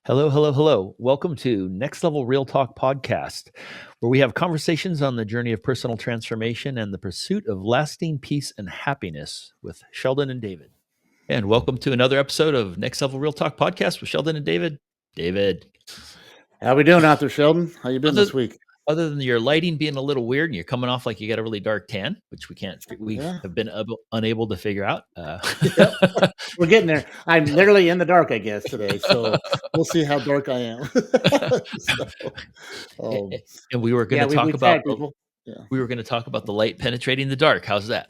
Hello, hello, hello. Welcome to Next Level Real Talk Podcast, where we have conversations on the journey of personal transformation and the pursuit of lasting peace and happiness with Sheldon and David. And welcome to another episode of Next Level Real Talk Podcast with Sheldon and David. David, How we doing out there, Sheldon? How you been other, this week? other than your lighting being a little weird and you're coming off like you got a really dark tan, which we Yeah, have been unable to figure out. yep. We're getting there. I'm literally in the dark, I guess, today. So we'll see how dark I am. um, and we were going yeah, to talk we about tried, people. Yeah, the light penetrating the dark. How's that?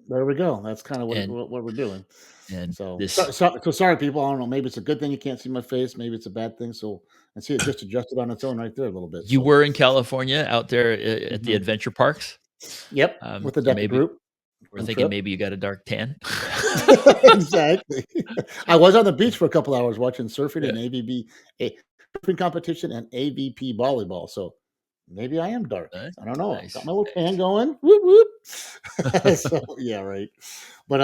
there we go. That's kind of And what we're doing. and So, this sorry, people. I don't know. Maybe it's a good thing you can't see my face. Maybe it's a bad thing. So, and see, it just adjusted on its own right there a little bit. You So, were in California out there at the mhm. adventure parks. Yep, with the So DECA maybe group we're on thinking trip. maybe you got a dark tan. Exactly. I was on the beach for a couple hours watching surfing Yeah. and a surfing competition and AVP volleyball. So maybe I am dark. Nice, I don't know. Got nice. my little tan going. Whoop whoop. So yeah, right. But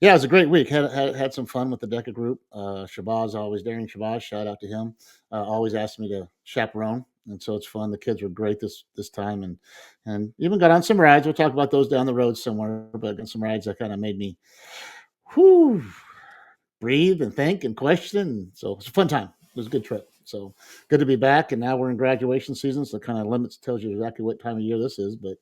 yeah, it was a great week. Had some fun with the DECA group. Shabazz always daring Shabazz. Shout out to him. Always asked me to chaperone. And so it's fun. The kids were great this time, and even got on some rides. We'll talk about those down the road somewhere. But on some rides that kind of made me whew, breathe and think and question. So it's a fun time. It was a good trip. So good to be back. And now we're in graduation season. So kind of limits tells you exactly what time of year this is. But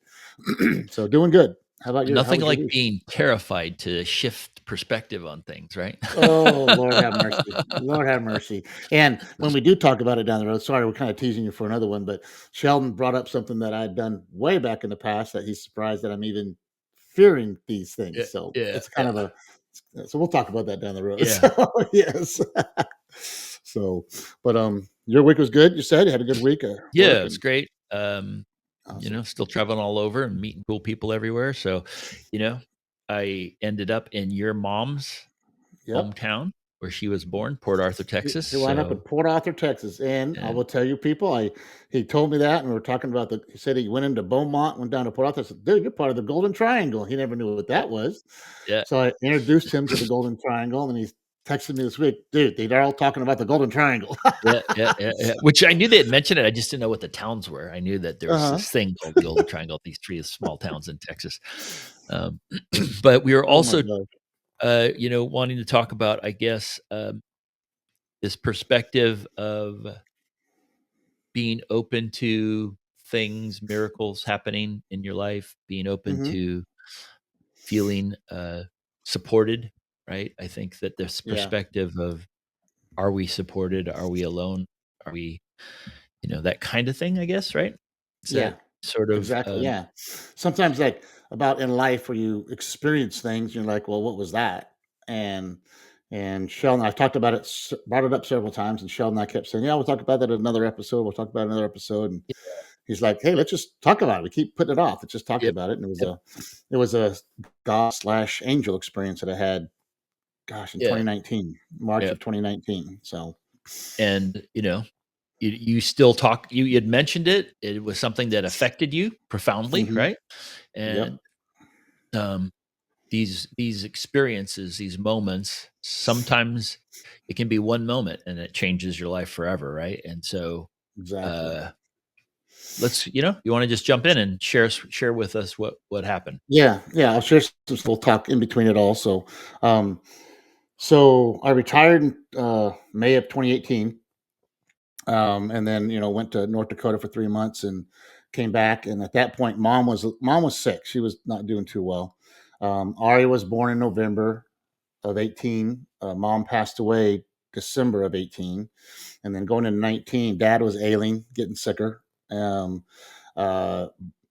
so doing good. How about you? How Nothing was your like week? being terrified to shift perspective on things, right? Oh, Lord have mercy. Lord have mercy. And when we do talk about it down the road, sorry, we're kind of teasing you for another one, but Sheldon brought up something that I'd done way back in the past that he's surprised that I'm even fearing these Yeah, things. So yeah, it's kind of so we'll talk about that down the road. yeah, So yes. So, but your week was good. You said you had a good week at yeah. work It's and great. awesome. Still traveling all over and meeting cool people everywhere. So, I ended up in your mom's Yep. hometown where she was born, Port Arthur, Texas. He wound up in So, Port Arthur, Texas, and I and will tell you, people, he told me that, and we were talking about he said he went into Beaumont, went down to Port Arthur. I said, "Dude, you're part of the Golden Triangle." He never knew what yeah, that was, yeah. so I introduced him to the Golden Triangle, and he's texted me this week, "Dude, they're all talking about the Golden Triangle." Yeah, yeah, yeah, yeah. Which I knew they had mentioned it. I just didn't know what the towns were. I knew that there was Uh-huh. this thing called the Golden Triangle, these three small towns in Texas. Um, but we were Oh my also, god. wanting to talk about, I guess, this perspective of being open to things, miracles happening in your life, being open Mhm. to feeling supported, right? I think that this Yeah. perspective of are we supported? Are we alone? Are we that kind of thing, I guess, right? Is Yeah. that sort of, Exactly, yeah. Sometimes, like, about in life where you experience things, you're like, "Well, what was that?" And Sheldon, I've talked about it, brought it up several times, and Sheldon and I kept saying, "Yeah, we'll talk about that in another episode. We'll talk about another episode." And he's like, "Hey, let's just talk about it. We keep putting it off. Let's just talk yep, about it." And yep, it was a God slash angel experience that I had, gosh, in yeah, 2019, March yeah, of 2019. So, and, you still talk you had mentioned it. It was something that affected you profoundly, mhm, right? yep, And, um, these experiences, these moments, sometimes it can be one moment and it changes your life forever, right? And so, exactly. uh, you wanna just jump in and share with us what happened? Yeah, yeah. I'll share some little talk in between it all. Um, So I retired in May of 2018, and then went to North Dakota for 3 months and came back. And at that point, mom was sick; she was not doing too well. Ari was born in November of 18. Mom passed away December of 18, and then going into 19, Dad was ailing, getting sicker. Um, uh,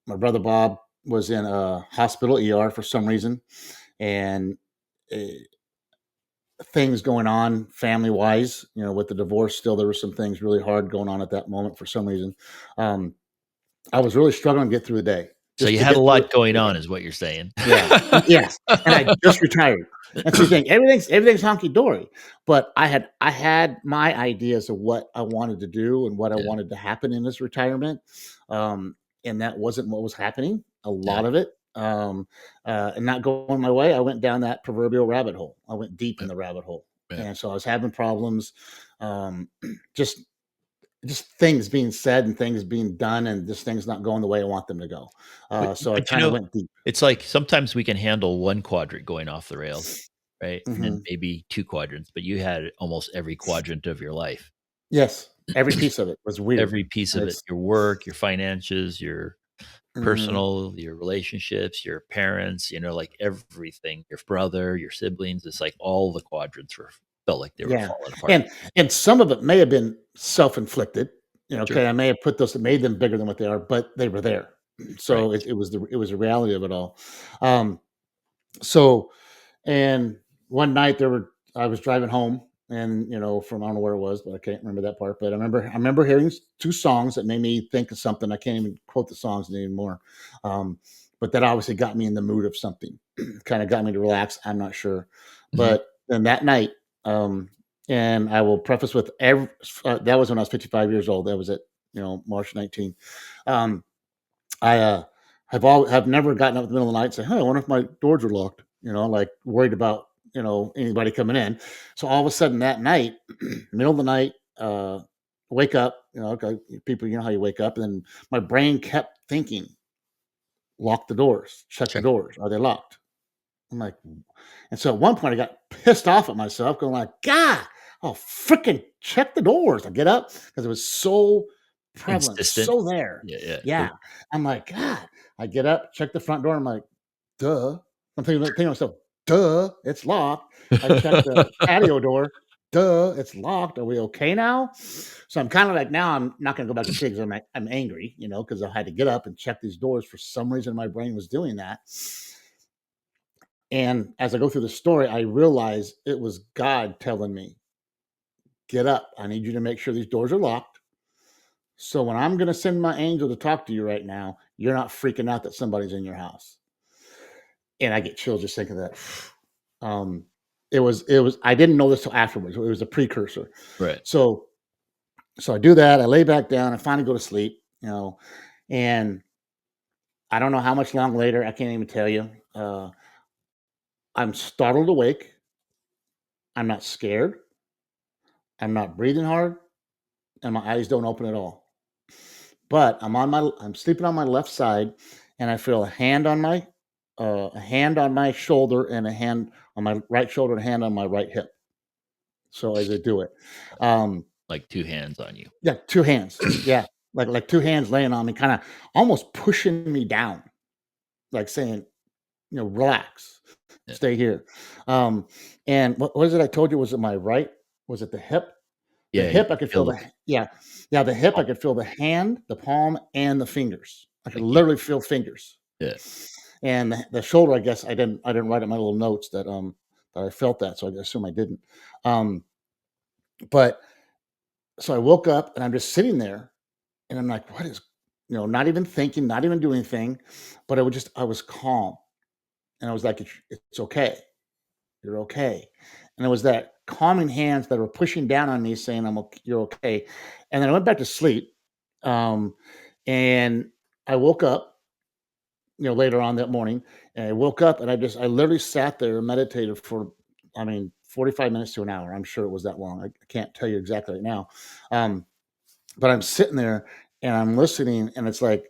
my brother Bob was in a hospital ER for some reason, and uh, things going on family wise, with the divorce. Still, there were some things really hard going on at that moment for some reason. Um, I was really struggling to get through the day, So just you to had a get through it. lot going Yeah, on is what you're saying. yeah, yes. And I just retired. That's the thing. Everything's honky dory. But I had my ideas of what I wanted to do and what I Yeah, wanted to happen in this retirement. Um, and that wasn't what was happening. A yeah, lot of it. And not going my way, I went down that proverbial rabbit hole. I went deep in yeah, the rabbit hole. yeah. And so I was having problems. um, just things being said and things being done, and just things not going the way I want them to go. But So I but, you kind of know, went deep. it's like sometimes we can handle 1 quadrant going off the rails, right? And then Hmm. maybe 2 quadrants, but you had almost every quadrant of your life. Yes, every piece of it was weird, Every piece and of it, it's your work, your finances, your hmm personal, your relationships, your parents, like everything, your brother, your siblings. It's like all the quadrants felt like they were yeah, falling apart. and some of it may have been self inflicted. Sure. Okay, I may have put those that made them bigger than what they are, but they were there. Right. So it was the reality of it all. Um, so And one night I was driving home, and from I don't know where it was, but I can't remember that part. But I remember hearing two songs that made me think of something. I can't even quote the songs anymore. Um, but that obviously got me in the mood of something, kind of got me to relax. I'm not sure. Mhm. But then that night, and I will preface with that was when I was 55 years old. That was at March 19th. Um, I have never gotten up in the middle of the night and say, "Hey, I wonder if my doors are locked." Like worried about anybody coming in. So all of a sudden that night, middle of the night, wake up. Okay, people, how you wake up, and then my brain kept thinking, "Lock the doors. Check the Check. doors. Are they locked?" I'm like, and so at one point I got pissed off at myself, going like, "God, oh freaking check the doors!" I get up because it was so prevalent, Insistent. so there. Yeah, yeah. Yeah, I'm like, God. I get up, check the front door. I'm like, duh. I'm thinking to myself, duh, it's locked. I checked the patio door. Duh, it's locked. Are we okay now? So I'm kind of like, now I'm not going to go back to sleep because I'm angry, because I had to get up and check these doors. For some reason, my brain was doing that. And as I go through the story, I realize it was God telling me, get up. I need you to make sure these doors are locked. So when I'm going to send my angel to talk to you right now, you're not freaking out that somebody's in your house. And I get chills just thinking of that. Um, it was, I didn't know this till afterwards. It was a precursor. Right. So, so I do that. I lay back down. I finally go to sleep, and I don't know how much long later, I can't even tell you. I'm startled awake. I'm not scared. I'm not breathing hard, and my eyes don't open at all. But I'm sleeping on my left side, and I feel a hand on my shoulder, and a hand on my right shoulder, and a hand on my right hip. So as I do it, um, Like 2 hands on you. yeah, two hands, yeah, like two hands laying on me, kind of almost pushing me down, like saying, relax, Yeah. stay here. Um, and what is it I told you? Was it my right? Was it the hip? The Yeah, you hip, I can could feel feel the yeah, the hip, I palm, could feel the hand, the palm, and the fingers. I could like you literally feel fingers. yeah. And the shoulder, I guess I didn't write in my little notes that I felt that, so I assume I didn't. Um, but so I woke up and I'm just sitting there and I'm like, what is, not even thinking, not even doing anything, but I was calm, and I was like, it's okay. You're okay. And it was that calming hands that were pushing down on me saying, you're okay. And then I went back to sleep. Um, and I woke up, later on that morning, and I woke up and I literally sat there and meditated for, 45 minutes to an hour. I'm sure it was that long. I can't tell you exactly right now. Um, but I'm sitting there and I'm listening, and it's like,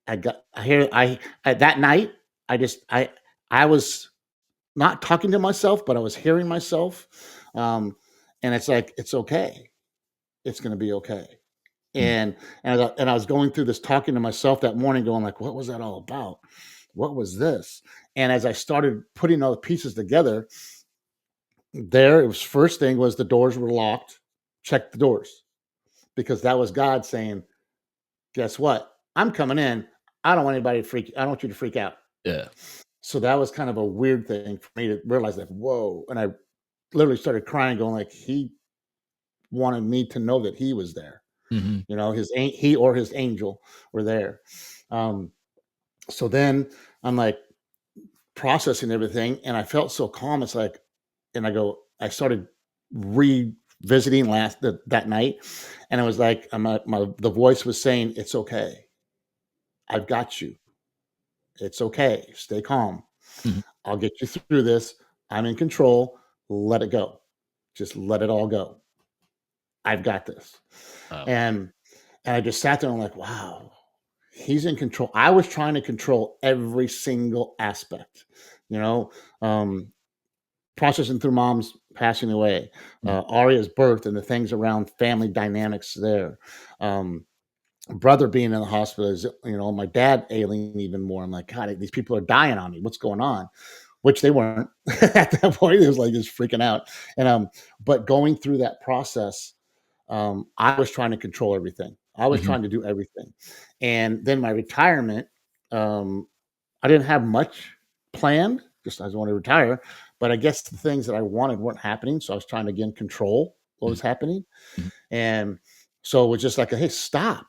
I that night, I just, I was not talking to myself, but I was hearing myself. Um, and it's like, it's okay. It's going to be okay. Mm. And I was going through this talking to myself that morning, going like, what was that all about? What was this? And as I started putting all the pieces together, there it was, first thing was the doors were locked. Check the doors, because that was God saying, guess what? I'm coming in. I don't want anybody to freak. I don't want you to freak out. Yeah. So that was kind of a weird thing for me to realize that, whoa. And I literally started crying, going like, he wanted me to know that he was there. Mhm. He or his angel were there. Um, so then I'm like processing everything, and I felt so calm. It's like, and I started revisiting that night, and it was like, the voice was saying, "It's okay. I've got you. It's okay. Stay calm. Mhm. I'll get you through this. I'm in control. Let it go. Just let it all go." I've got this. Oh. And I just sat there and I'm like, wow, he's in control. I was trying to control every single aspect, you know, um, processing through mom's passing away, Mm. Arya's birth and the things around family dynamics there. Um, brother being in the hospital is, my dad ailing even more. I'm like, God, these people are dying on me. What's going on? Which they weren't at that point. It was like just freaking out. But going through that process, I was trying to control everything. I was Mhm. trying to do everything. And then my retirement, um, I didn't have much planned. Just I just wanted to retire, but I guess the things that I wanted weren't happening. So I was trying to again control what Mhm. was happening. Mhm. And so it was just like, hey, stop.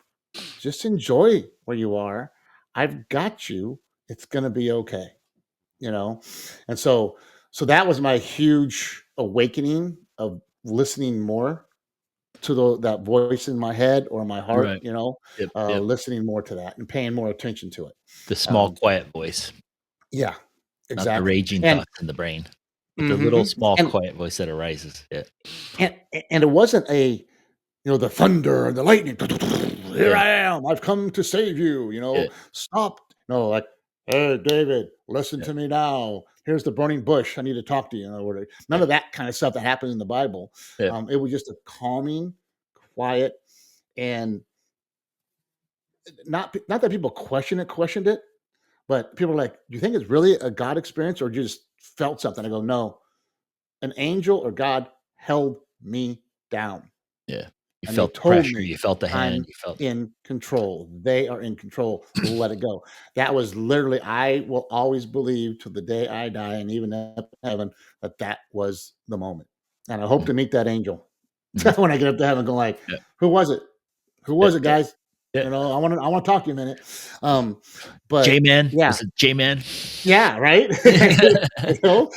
Just enjoy where you are. I've got you. It's gonna be okay. You know? And so that was my huge awakening of listening more to that voice in my head or my heart, Right. Yep, yep. listening more to that and paying more attention to it. The small, Um, quiet voice, yeah, not the exactly. raging And thoughts in the brain, but the little, mhm, small, quiet voice that arises. Yeah. and and it wasn't the thunder and the lightning. Here Yeah. I am. I've come to save you. Yeah. Stop. No, like, hey, David, listen Yeah. to me now. Here's the burning bush. I need to talk to you. None Yeah. of that kind of stuff that happens in the Bible. Yeah. It was just a calming, quiet, and not that people questioned it, but people are like, "Do you think it's really a God experience, or you just felt something?" I go, "No, an angel or God held me down." Yeah. You And they felt the told pressure, me, you felt the hand, "I'm you felt in control. They are in control. Let it go." That was literally I will always believe to the day I die and even up in heaven that that was the moment. And I hope Mm. to meet that angel Mhm. when I get up to heaven going like, Yeah. "Who was it? Who Yeah, was it, yeah, guys? yeah. I wanna talk to you a minute." Um, but J-Man? yeah. Was it J-Man? Yeah, right? Who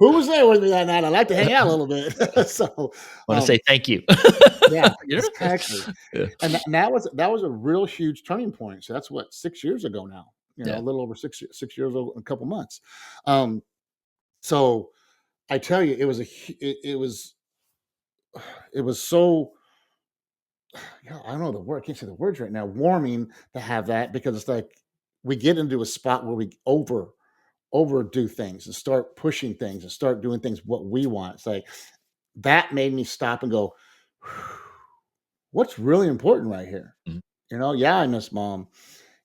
was there with me that night? I like to hang out a little bit. So, Wanna say um, thank you. yeah, You know? exactly. Yeah. And that was a real huge turning point. So that's what 6 years ago now. A Yeah. little over 6 years old, a couple months. Um, so I tell you, it was so, yeah, I don't know the word. I can't say the words right now. Warming to have that because it's like we get into a spot where we overdo things and start pushing things and start doing things what we want. It's like that made me stop and go, what's really important right here? Mhm. Yeah, I miss mom.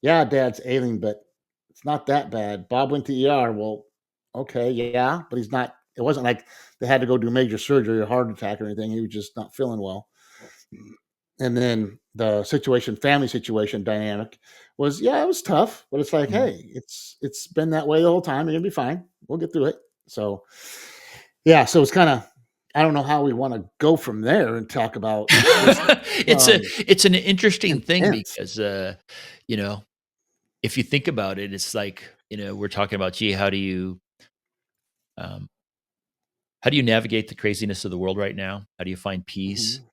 Yeah, dad's ailing, but it's not that bad. Bob went to ER. Well, okay, yeah, but he's not. It wasn't like they had to go do major surgery or heart attack or anything. He was just not feeling well. And then the family situation dynamic was, yeah, it was tough, but it's like, Mhm. hey, it's been that way the whole time. You're gonna be fine. We'll get through it. So, yeah, so it's kind of, I don't know how we want to go from there and talk about this. It's a Um, it's an interesting thing intense. because, you know, if you think about it, it's like, we're talking about, gee, um, how do you navigate the craziness of the world right now? How do you find peace? Mhm,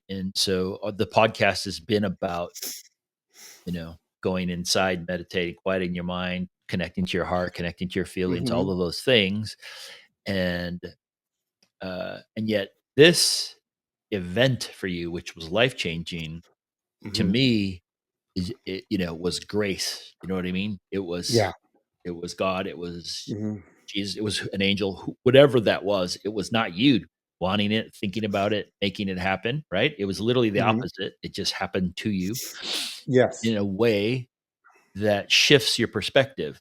And so the podcast has been about, going inside, meditating, quieting your mind, connecting to your heart, connecting to your feelings, all mhm, of those things. And and yet this event for you, which was life changing, to mhm. me was grace. You know what I mean? Yeah. It was God. It was Mhm, Jesus. It was an angel. Whatever that was, it was not you wanting it, thinking about it, making it happen. Right? It was literally the mhm. opposite. It just happened to you Yes. in a way that shifts your perspective.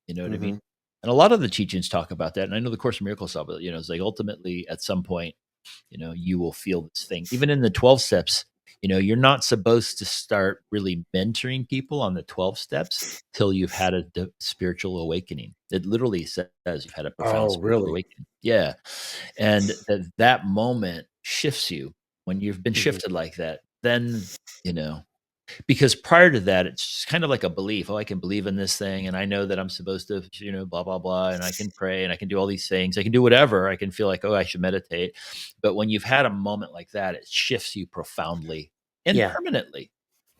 You know what I mean? Mhm, And a lot of the teachings talk about that. And I know the Course in Miracles stuff, but it's like ultimately at some point, you will feel this thing. Even in the 12 steps, you're not supposed to start really mentoring people on the 12 steps till you've had a spiritual awakening. It literally says you've had a profound oh, spiritual really? awakening. Yeah. And that moment shifts you when you've been Mhm, shifted like that. Then, you know, because prior to that, it's just kind of like a belief. Oh, I can believe in this thing, and I know that I'm supposed to, blah blah blah, and I can pray, and I can do all these things. I can do whatever. I can feel like, oh, I should meditate. But when you've had a moment like that, it shifts you profoundly and yeah. permanently.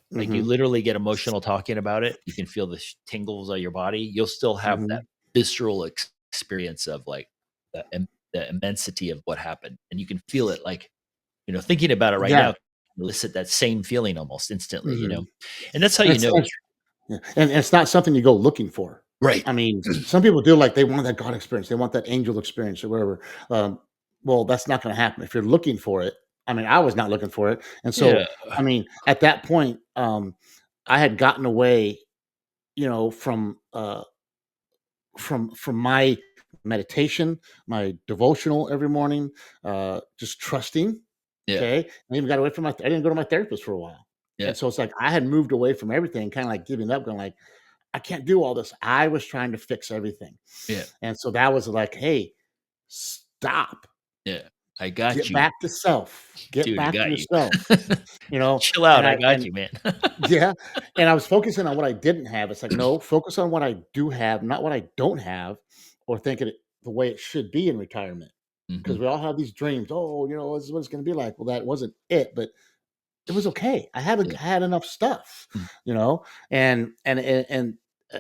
Like you Mhm, literally get emotional talking about it. You can feel the tingles of your body. You'll still have that mhm. visceral experience of like the immensity of what happened, and you can feel it like. thinking about it right Yeah. now elicit that same feeling almost instantly, Mhm. and that's how And you it's know. it's yeah, and it's not something you go looking for. Right. I mean, some people do, like, they want that God experience, they want that angel experience or whatever. Um, well, that's not gonna happen if you're looking for it. I mean, I was not looking for it, and Yeah. so, I mean, at that point, I had gotten away, from my meditation, my devotional every morning, just trusting. Yeah. Okay, I even got away from my. I didn't go to my therapist for a while, Yeah. and so it's like I had moved away from everything, kind of like giving up, going like, I can't do all this. I was trying to fix everything, Yeah. and so that was like, hey, stop, Yeah. I got get you, back to self, get dude. I back to got you. yourself, Chill and out. I I got and you, man. yeah, and I was focusing on what I didn't have. It's like, no, focus on what I do have, not what I don't have, or thinking it the way it should be in retirement. Because Mhm. we all have these dreams. Oh, this is what it's going to be like. Well, that wasn't it, but it was okay. Yeah. I had enough stuff, Mm. you know, and uh,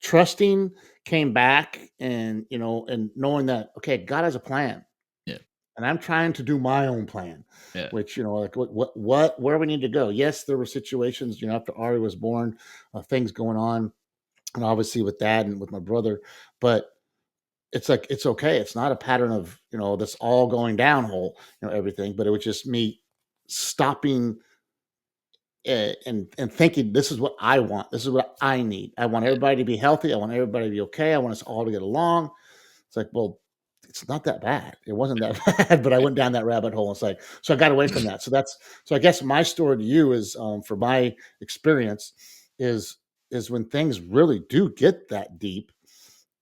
trusting came back, and knowing that okay, God has a plan, Yeah. and I'm trying to do my own plan, Yeah. which like where we need to go. Yes, there were situations after Ari was born, things going on, and obviously with dad and with my brother, but it's like it's okay. It's not a pattern of that's all going downhole, everything, but it was just me stopping and thinking this is what I want. This is what I need. I want Yeah. everybody to be healthy. I want everybody to be okay. I want us all to get along. It's like, well, it's not that bad. It wasn't that bad, but I went down that rabbit hole. It's like, so I got away from that. So I guess my story to you is, for my experience, is is when things really do get that deep,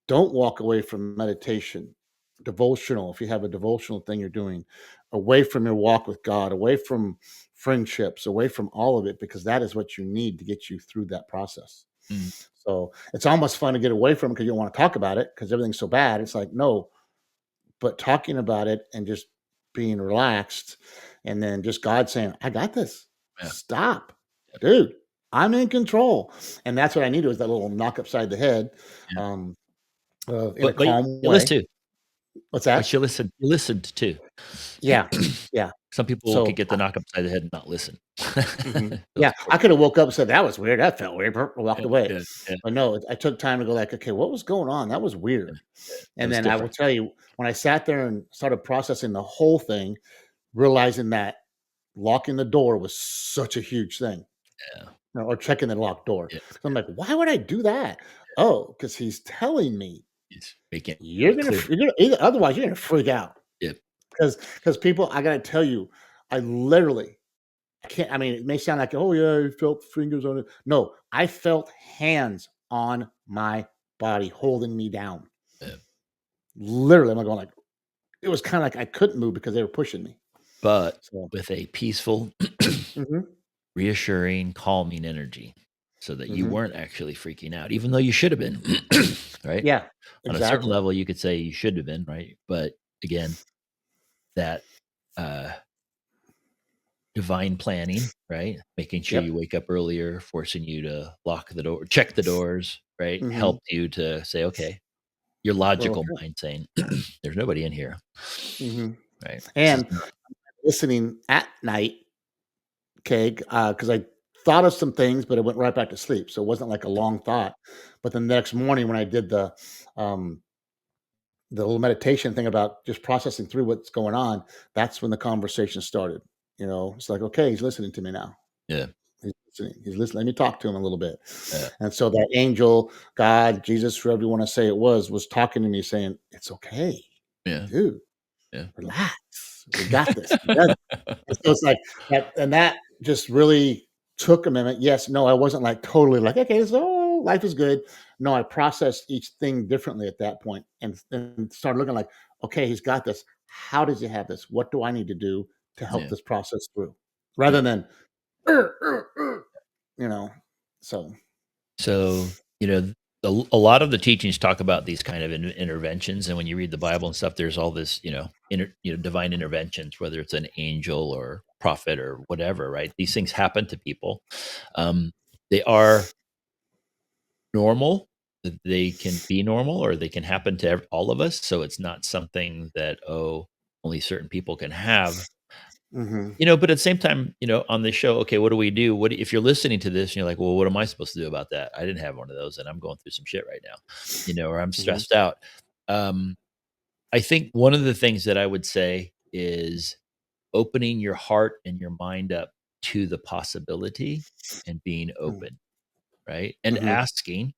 don't walk away from meditation, devotional. If you have a devotional thing you're doing, away from your walk with God, away from friendships, away from all of it, because that is what you need to get you through that process. Mm. So it's almost fun to get away from it because you don't want to talk about it because everything's so bad. It's like, no, but talking about it and just being relaxed, and then just God saying, I got this. Yeah. Stop, dude. I'm in control. And that's what I needed, was that little knock upside the head, Yeah. um, in a But calm you listen way. too. What's But that? you listened too. Yeah. Yeah. Some people could So, get the knock upside the head and not listen. mhm. Those Yeah, I poor could have woke up and said, "That was weird. That felt weird," walked yeah, away. yeah, yeah, But no, I took time to go like, "Okay, what was going on? That was yeah, weird." yeah. It And was then I will different. tell you, when I sat there and started processing the whole thing, realizing that locking the door was such a huge thing, Yeah, or checking the locked door. yeah, So I'm like, "Why would I do that?" Oh, because he's telling me, it's making "You're gonna clear. you're gonna either otherwise you're gonna freak out." Yeah, Because people, I gotta tell you, I literally I can't. I mean, it may sound like, oh yeah, I felt fingers on it. No, I felt hands on my body holding me down. yeah. Literally, I'm going like, it was kind of like I couldn't move because they were pushing me. But So, with a peaceful, hmm reassuring, calming energy so that you hmm weren't actually freaking out, even though you should have been, right? yeah, On a certain exactly. level, you could say you should have been, right? But again, that uh, divine planning, right? Making sure Yep. you wake up earlier, forcing you to lock the door, check the doors, right? hmm Helped you to say, okay, your Well, logical mind saying, there's nobody in here, hmm right? This is and not, listening at night, okay, because I thought of some things, but it went right back to sleep, so it wasn't like a long thought. But the next morning, when I did um, the little meditation thing about just processing through what's going on, that's when the conversation started. It's like, okay, he's listening to me now. yeah, He's listening. He's listening. Let me talk to him a little bit. yeah, And so that angel, God, Jesus, whoever you want to say it was talking to me saying, it's okay, yeah, dude, yeah. relax. We got this together. And so it's like that, and that just really took a minute. Yes, no, I wasn't like totally like, okay, so life is good. No, I processed each thing differently at that point, and started looking like, okay, he's got this. How does he have this? What do I need to do to help Yeah. this process through? Yeah. Rather than, "Er, er, er," you know. So So, a lot of the teachings talk about these kind of interventions. And when you read the Bible and stuff, there's all this, divine interventions, whether it's an angel or prophet or whatever, right? These things happen to people. Um, they are normal. They can be normal or they can happen to all of us. So it's not something that, only certain people can have. Mhm. But at the same time, on this show, okay, what do we do? If you're listening to this and you're like, well, what am I supposed to do about that? I didn't have one of those, and I'm going through some shit right now, or I'm Mhm. stressed out. Um, I think one of the things that I would say is opening your heart and your mind up to the possibility and being Mhm. open, right? And Mhm. asking.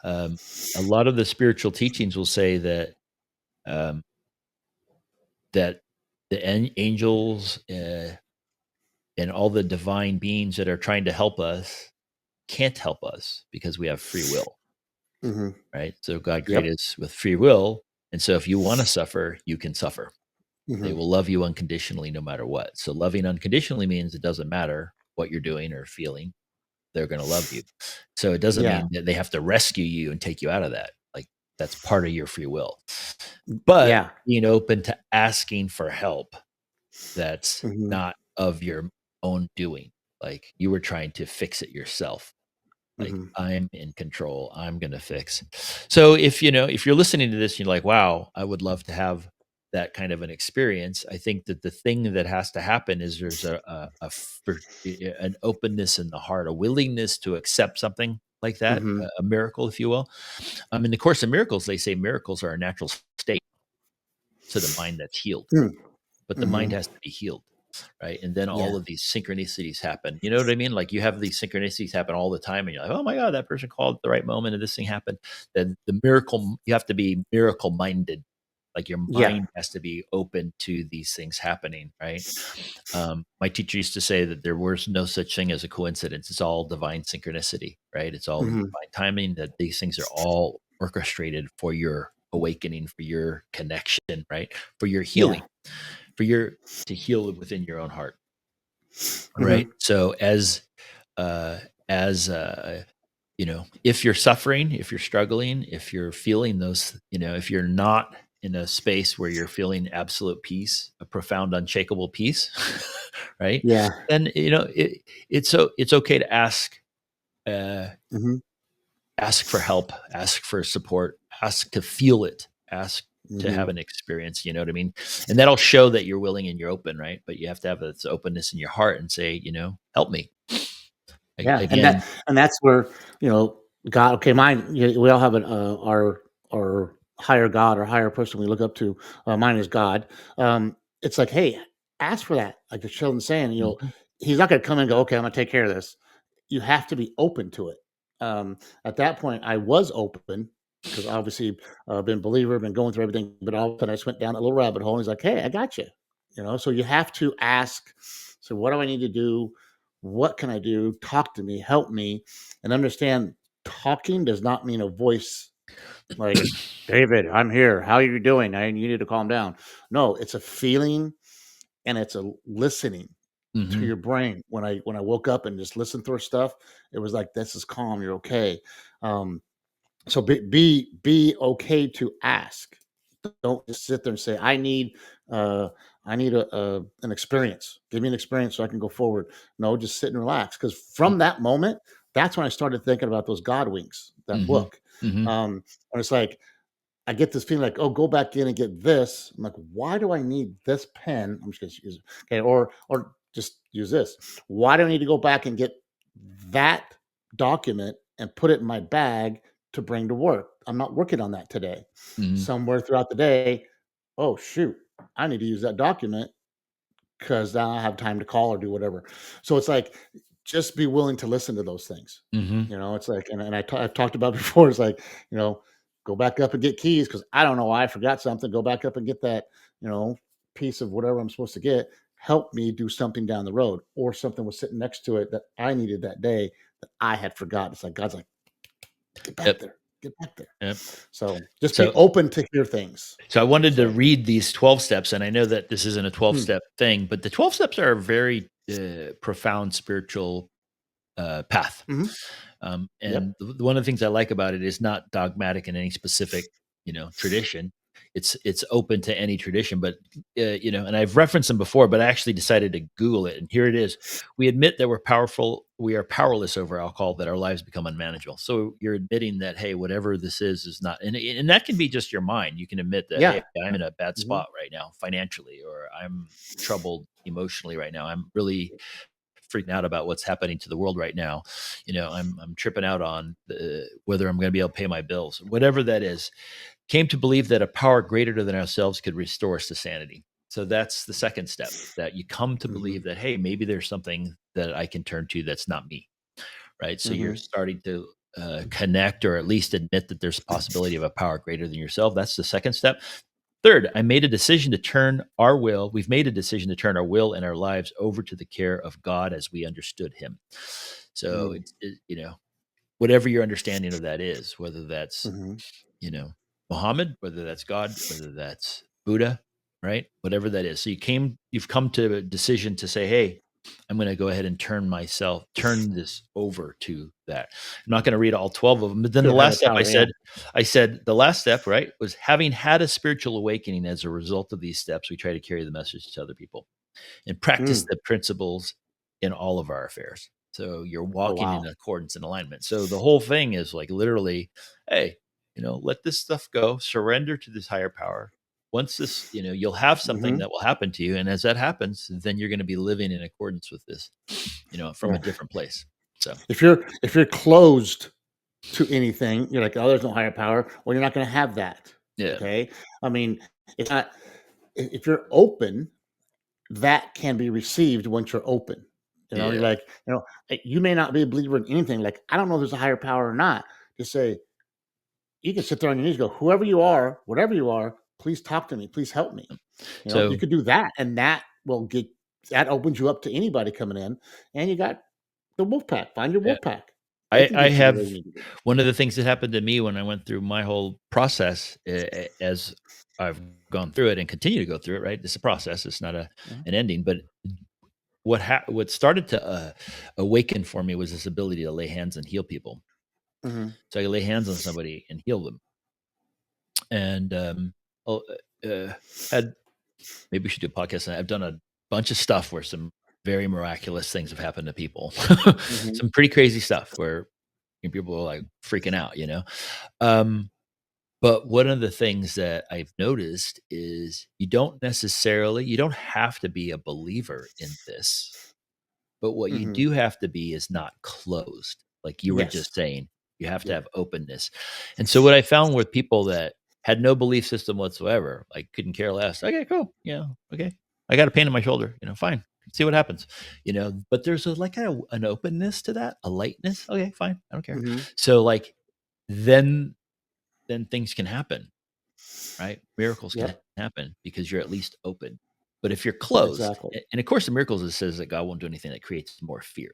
Um, a lot of the spiritual teachings will say that um, that the angels and all the divine beings that are trying to help us can't help us because we have free will, Mhm. right? So God Yep. created us with free will, and so if you want to suffer, you can suffer. They Mhm. will love you unconditionally no matter what. So loving unconditionally means it doesn't matter what you're doing or feeling, they're going to love you. So it doesn't Yeah. mean that they have to rescue you and take you out of that. Like that's part of your free will. But Yeah. being open to asking for help that's Mhm. not of your own doing. Like you were trying to fix it yourself. Like Mhm. I'm in control. I'm going to fix. So if you're listening to this, and you're like, wow, I would love to have that kind of an experience. I think that the thing that has to happen is there's an openness in the heart, a willingness to accept something like that, Mhm. a miracle, if you will. In the Course of Miracles, they say miracles are a natural state to the mind that's healed, Mm. but the mind Mhm. has to be healed, right? And then all Yeah. of these synchronicities happen. You know what I mean? Like you have these synchronicities happen all the time, and you're like, oh my God, that person called at the right moment and this thing happened. Then the miracle, you have to be miracle minded. Like your Yeah. mind has to be open to these things happening, right? My teacher used to say that there was no such thing as a coincidence. It's all divine synchronicity, right? It's all in Mhm. divine timing, that these things are all orchestrated for your awakening, for your connection, right? For your healing, Yeah. for your to heal within your own heart, right? Mhm. So uh as if you're suffering, if you're struggling, if you're feeling those, if you're not in a space where you're feeling absolute peace, a profound unshakable peace, right? Yeah. Then it's okay to uh Mhm. ask for help, ask for support, ask to feel it, ask to have Mhm. an experience, you know what I mean? And that'll show that you're willing and you're open, right? But you have to have this openness in your heart and say, help me. Yeah, and Again. that's where, God, okay, mine, we all have our higher God or higher person we look up to. Mine is God. It's like, hey, ask for that. Like Sheldon's saying, Mhm, he's not going to come and go, okay, I'm going to take care of this. You have to be open to it. At that point, I was open because obviously been a believer, been going through everything, but all of a sudden I just went down a little rabbit hole. And he's like, hey, I got you. So you have to ask. So what do I need to do? What can I do? Talk to me, help me, and understand talking does not mean a voice like, David, I'm here. How are you doing? You need to calm down. No, it's a feeling and it's a listening to mhm, your brain. When I woke up and just listened through stuff, it was like, this is calm, you're okay. Um, so be okay to ask. Don't just sit there and say, uh I need an experience. Give me an experience so I can go forward. No, just sit and relax. Because from that moment, that's when I started thinking about those God winks, that mhm, book. mhm, And it's like I get this feeling like, oh, go back in and get this. I'm like, why do I need this pen? I'm just gonna use okay, or just use this. Why do I need to go back and get that document and put it in my bag to bring to work? I'm not working on that today. mhm, Somewhere throughout the day, oh shoot, I need to use that document because now I have time to call or do whatever. So it's like, just be willing to listen to those things. mhm. It's like, and I've talked about before. It's like, go back up and get keys because I don't know why I forgot something. Go back up and get that, piece of whatever I'm supposed to get. Help me do something down the road, or something was sitting next to it that I needed that day that I had forgotten. It's like God's like, get back Yep, there, get back there. yep. So just be So open to hear things. so I wanted to So, read these 12 steps, and I know that this isn't a hmm, 12-step thing, but the 12 steps are a very, profound spiritual, path. hmm, And yep, one of the things I like about it is not dogmatic in any specific, tradition. it's open to any tradition. But and I've referenced them before, but I actually decided to Google it, and here it is. We admit that we are powerless over alcohol, that our lives become unmanageable. So you're admitting that, hey, whatever this is not, and that can be just your mind. You can admit that, hey, Yeah. I'm in a bad Hmm. spot right now financially, or I'm troubled emotionally right now. I'm really freaking out about what's happening to the world right now. I'm tripping out on whether I'm going to be able to pay my bills, whatever that is. Came to believe that a power greater than ourselves could restore us to sanity. So that's the second step, that you come to Hmm. believe that, hey, maybe there's something that I can turn to that's not me, right? So you're Hmm. starting to connect, or at least admit that there's a possibility of a power greater than yourself. That's the second step. Third, we've made a decision to turn our will and our lives over to the care of God as we understood him. So Hmm. whatever your understanding of that is, whether that's, Hmm. you know, Muhammad, whether that's God, whether that's Buddha, right? Whatever that is. So you've come to a decision to say, hey, I'm going to go ahead and turn this over to that. I'm not going to read all 12 of them. But then To the a higher last step power. Yeah. I said the last step, right, was having had a spiritual awakening. As a result of these steps, we try to carry the message to other people and practice Mm. the principles in all of our affairs. So you're Oh, walking in wow. accordance and alignment. So the whole thing is like literally, hey, let this stuff go, surrender to this higher power. Once this, you'll have something Hmm. that will happen to you. And as that happens, then you're going to be living in accordance with this, from a Yeah. different place. So, If you're closed to anything, you're like, oh, there's no higher power. Well, you're not going to have that. yeah, Okay. I mean, it's not, if you're open, that can be received once you're open. You're yeah, like, you may not be a believer in anything. Like, I don't know if there's a higher power or not. Just say, you can sit there on your knees, and go, whoever you are, whatever you are, please talk to me, please help me. You so could do that, and that opens you up to anybody coming in, and you got the wolf pack. Find your yeah, wolf pack. They I, can I get you to where have you need to be. one of the things that happened to me when I went through my whole process, as I've gone through it and continue to go through it, right? It's a process. It's not Mhm. an ending, but what started to awaken for me was this ability to lay hands and heal people. Mhm. So I could lay hands on somebody and heal them. And oh, had maybe we should do a podcast. And I've done a bunch of stuff where some very miraculous things have happened to people. Mhm. Some pretty crazy stuff where people are like freaking out. Um, but one of the things that I've noticed is you don't have to be a believer in this. But what you Mhm. do have to be is not closed. Like you were Yes. just saying, you have to Yeah. have openness. And so what I found with people that had no belief system whatsoever, like couldn't care less. Okay, cool. Yeah. Okay. I got a pain in my shoulder, fine. See what happens. But there's an openness to that, a lightness. Okay, fine. I don't care. Mhm. So like then things can happen, right? Miracles can Yep. happen because you're at least open. But if you're closed, Exactly. and of course the miracles, it says that God won't do anything that creates more fear.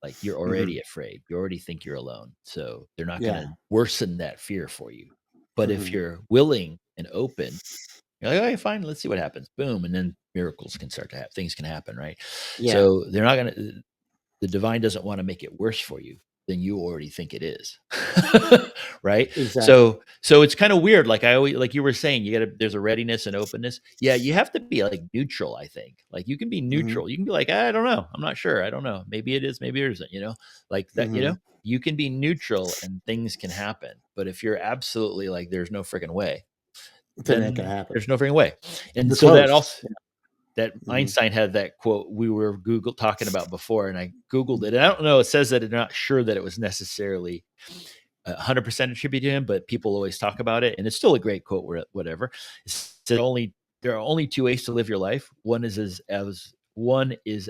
Like you're already Mhm. afraid. You already think you're alone. So they're not going Yeah. to worsen that fear for you. But if Mhm. you're willing and open, you're like, okay, fine, let's see what happens. Boom. And then miracles can start to happen. Things can happen, right? Yeah. So they're not going to, the divine doesn't want to make it worse for you than you already think it is. Right? Exactly. So it's kind of weird. Like I always, like you were saying, there's a readiness and openness. Yeah, you have to be like neutral, I think. Like you can be Mhm. neutral. You can be like, I don't know. I'm not sure. I don't know. Maybe it is, maybe it isn't, like that, Mhm. you can be neutral and things can happen. But if you're absolutely like there's no freaking way, Then it can then happen. there's no freaking way. And You're so that closed. also, that Mhm. Einstein had that quote we were Google talking about before, and I Googled it. And I don't know, it says that I'm not sure that it was necessarily 100% attributed to him, but people always talk about it. And it's still a great quote, whatever. It said there are only two ways to live your life. One is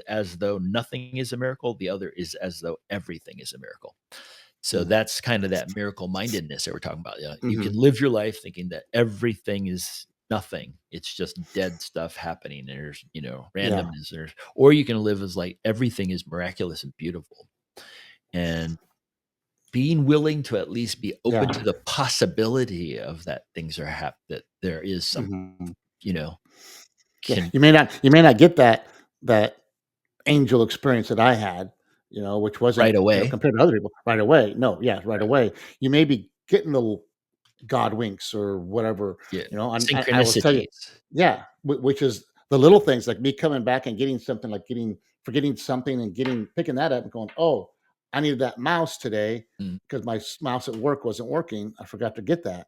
as though nothing is a miracle. The other is as though everything is a miracle. So Mm. that's kind of that miracle mindedness that we're talking about. You can Mhm. live your life thinking that everything is nothing. It's just dead stuff happening. There's, Yeah. randomness. Or you can live as like everything is miraculous and beautiful. And being willing to at least be Yeah. open to the possibility of that things are that there is some, Mhm. you know, Yeah. can You may not get that angel experience that I had, which wasn't, right away. compared to other people right away. No, yeah, right Right. away. You may be getting God winks or whatever, Yeah. and I will tell you, Synchronicities. yeah, which is the little things like me coming back and getting something, like forgetting something and picking that up and going, oh, I needed that mouse today Mm, because my mouse at work wasn't working. I forgot to get that.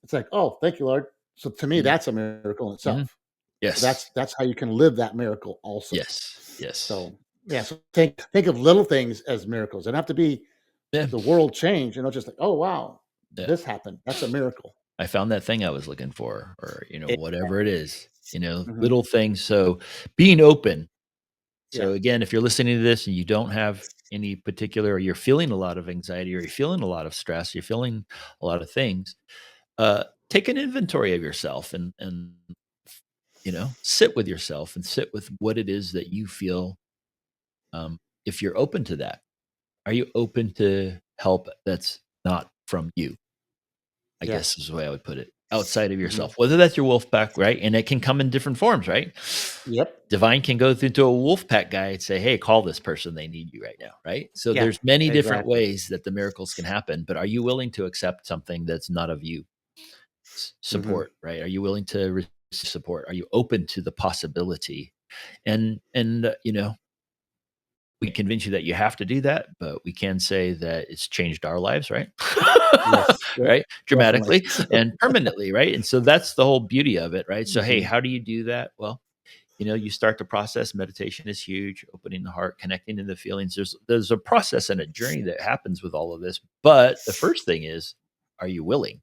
It's like, oh, thank you, Lord. So to me, mm, that's a miracle in mhm. itself. So Yes. that's how you can live that miracle also. Yes. Yes. So yeah, so think of little things as miracles. They don't have to be Yeah. the world change, just like, oh wow, Yeah. this happened. That's a miracle. I found that thing I was looking for, or, whatever it is, Mhm. little things. So being open. Yeah. So again, if you're listening to this and you don't have any particular, or you're feeling a lot of anxiety, or you're feeling a lot of stress, you're feeling a lot of things, take an inventory of yourself, and sit with yourself and sit with what it is that you feel. If you're open to that, are you open to help that's not from you? I guess Yes. is the way I would put it. Outside of Mhm. yourself, whether that's your wolf pack, right? And it can come in different forms, right? Yep. Divine can go through to a wolf pack guy and say, "Hey, call this person. They need you right now." Right? So Yeah. there's many different Exactly. ways that the miracles can happen, but are you willing to accept something that's not of you? Mhm. Support, right? Are you willing to receive support? Are you open to the possibility? And we convince you that you have to do that, but we can say that it's changed our lives, right? Yes. Yep. Right? Definitely. Dramatically and permanently, right? And so that's the whole beauty of it, right? So, hey, Mhm. how do you do that? Well, you start the process. Meditation is huge, opening the heart, connecting to the feelings. There's a process and a journey that happens with all of this. But the first thing is, are you willing?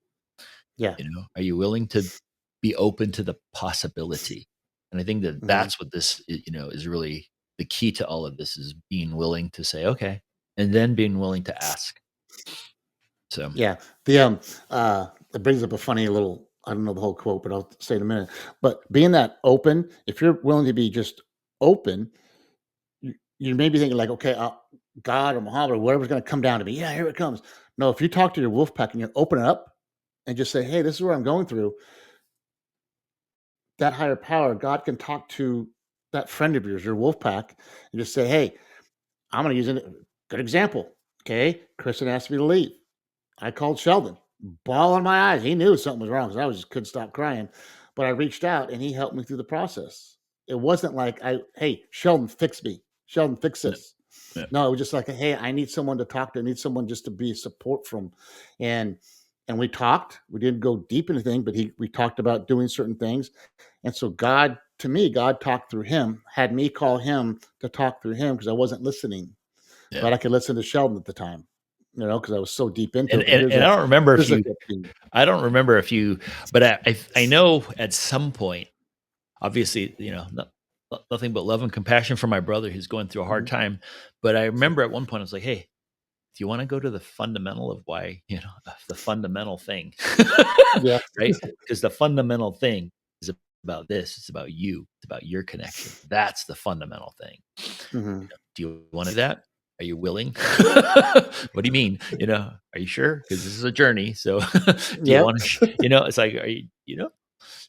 Yeah. Are you willing to be open to the possibility? And I think that Mhm. that's what this, is really the key to all of this, is being willing to say, okay, and then being willing to ask. So, Yeah. It brings up a funny little, I don't know the whole quote, but I'll say it in a minute. But being that open, if you're willing to be just open, you may be thinking like, okay, God or Muhammad or whatever's going to come down to me. Yeah, here it comes. No, if you talk to your wolf pack and you open it up and just say, hey, this is what I'm going through, that higher power, God can talk to that friend of yours, your wolf pack, and just say, hey, I'm going to use a good example. Okay. Kristen asked me to leave. I called Sheldon, bawling my eyes. He knew something was wrong because I just couldn't stop crying. But I reached out and he helped me through the process. It wasn't like hey, Sheldon, fix me. Sheldon, fix yeah, this. yeah, No, it was just like, hey, I need someone to talk to. I need someone just to be support from. And we talked. We didn't go deep into anything, but we talked about doing certain things. And so God, to me, God talked through him, had me call him to talk through him because I wasn't listening, yeah. but I could listen to Sheldon at the time, because I was so deep into And, it. But and, and I don't remember if here's a you, good thing. I don't remember if you, but I know at some point, obviously, nothing but love and compassion for my brother who's going through a hard Mhm. time. But I remember at one point I was like, hey, do you want to go to the fundamental of why, the fundamental thing, Yeah. right? Because the fundamental thing is about this. It's about you. It's about your connection. That's the fundamental thing. Mhm. Do you want to do that? Are you willing? What do you mean? Are you sure? Because this is a journey. So, do you Yep. want to? It's like, are you?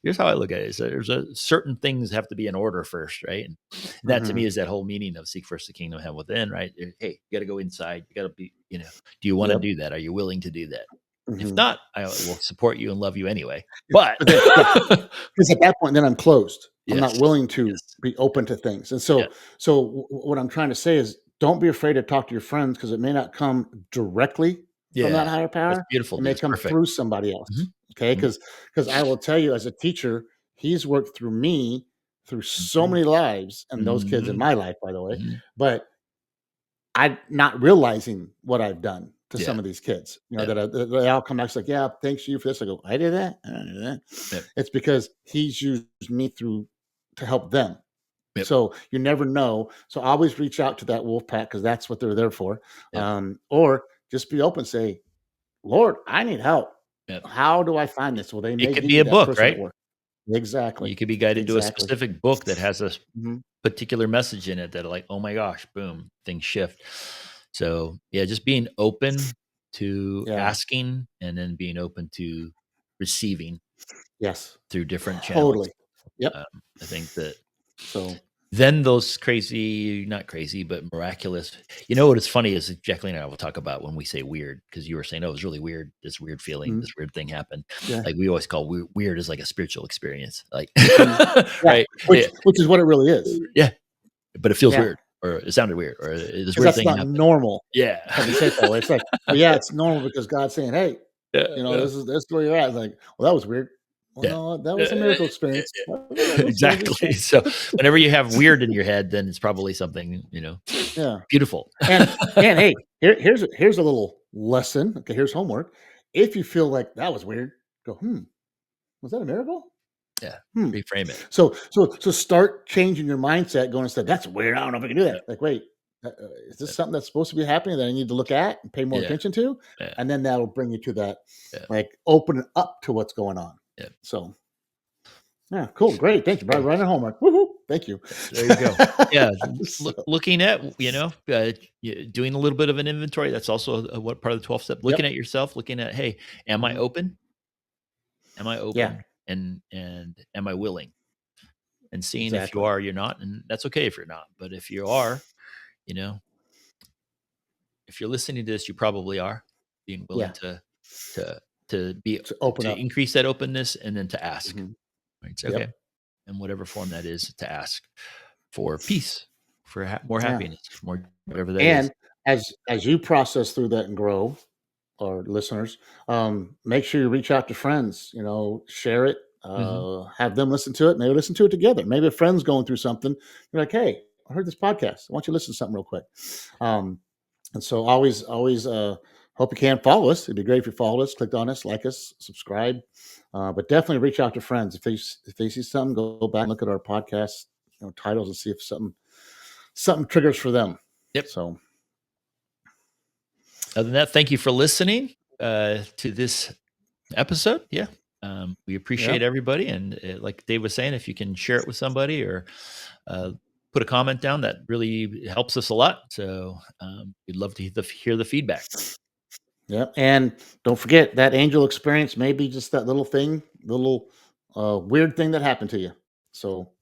Here's how I look at it: is that there's a certain things have to be in order first, right? And that to me Mhm. is that whole meaning of seek first the kingdom of heaven within, right? Hey, you got to go inside. You got to be, do you want to Yep. do that? Are you willing to do that? If Mhm. not, I will support you and love you anyway. But But then, yeah, because at that point, then I'm closed. I'm not yes, willing to yes, be open to things. And yeah, what I'm trying to say is, don't be afraid to talk to your friends because it may not come directly from that yeah. higher That's power. beautiful, It dude. may It's come perfect. through somebody Hmm. else. Okay, Hmm. because I will tell you, as a teacher, he's worked through me through so Hmm. many lives, and those kids in Hmm. my life, by the way. Hmm. But I not realizing what I've done to Yeah, some of these kids, yeah, that they all come back, it's like, "Yeah, thanks you for this." I go, "I did that? I didn't do that." yeah, It's because he's used me through to help them. yeah, So, you never know. So, always reach out to that wolf pack because that's what they're there for. yeah, Or just be open, say, "Lord, I need help. yeah. How do I find this?" Well, they It may could give be you a that book, person at right? work. Exactly. You could be guided to a Exactly. specific book that has a Mhm. particular message in it that, like, oh my gosh, boom, things shift. So yeah, just being open to Yeah. asking, and then being open to receiving Yes. through different channels. Totally. Yep. Um, I think that So then those crazy, not crazy, but miraculous. You know what is funny is Jacqueline and I will talk about when we say weird, because you were saying, oh, it was really weird. This weird feeling, Mhm. this weird thing happened. Yeah. Like we always call weird is like a spiritual experience. Like, Mhm. Yeah. right. Yeah. Which is what it really is. Yeah. But it feels Yeah. weird, or it sounded weird, or this Because weird that's thing not happened. normal. Yeah. Let me say it that way. It's like, well, yeah, it's normal because God's saying, "Hey, Yeah. Yeah. this is where you're at." It's like, well, that was weird. Well, Yeah. no, that was a miracle experience. That was crazy. Exactly. So whenever you have weird in your head, then it's probably something, Yeah. beautiful. And hey, here's a little lesson. Okay, here's homework. If you feel like that was weird, go, was that a miracle? Yeah. Hmm. Reframe it. So start changing your mindset. Going instead, that's weird. I don't know if I can do Yeah. that. Like, wait, is Yeah. this something that's supposed to be happening that I need to look at and pay more Yeah. attention to? Yeah. And then that'll bring you to that, Yeah. like, open up to what's going on. Yeah. So, yeah, cool, great, thank you, Brian. Running homework. Woohoo! Thank you. There you go. Yeah. So, Looking at, doing a little bit of an inventory. That's also what part of the 12 step, looking yep. at yourself, looking at, hey, am I Mhm. open? Am I Yeah, open? And am I willing? And seeing if you exactly. are, you're not. And that's okay if you're not. But if you are, you know, if you're listening to this, you probably are being willing Yeah, to to be to open to up. increase that openness and then to ask. Mhm. Right? Say, okay, Yep. in whatever form that is, to ask for peace, for more Yeah. happiness, for more whatever that is. And as you process through that and grow, or listeners, make sure you reach out to friends. Share it. Hmm. Have them listen to it. Maybe listen to it together. Maybe a friend's going through something. You're like, hey, I heard this podcast. I want you to listen to something real quick. And so always hope you can follow us. It'd be great if you followed us, clicked on us, like us, subscribe. But definitely reach out to friends if they see something. Go back and look at our podcast titles and see if something triggers for them. Yep. So Other than that, thank you for listening to this episode. Yeah. We yeah, appreciate everybody. And like Dave was saying, if you can share it with somebody or put a comment down, that really helps us a lot. So we'd love to hear the feedback. yeah. And don't forget that angel experience may be just that little weird thing that happened to you. So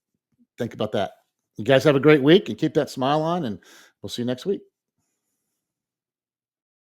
think about that. You guys have a great week and keep that smile on, and we'll see you next week.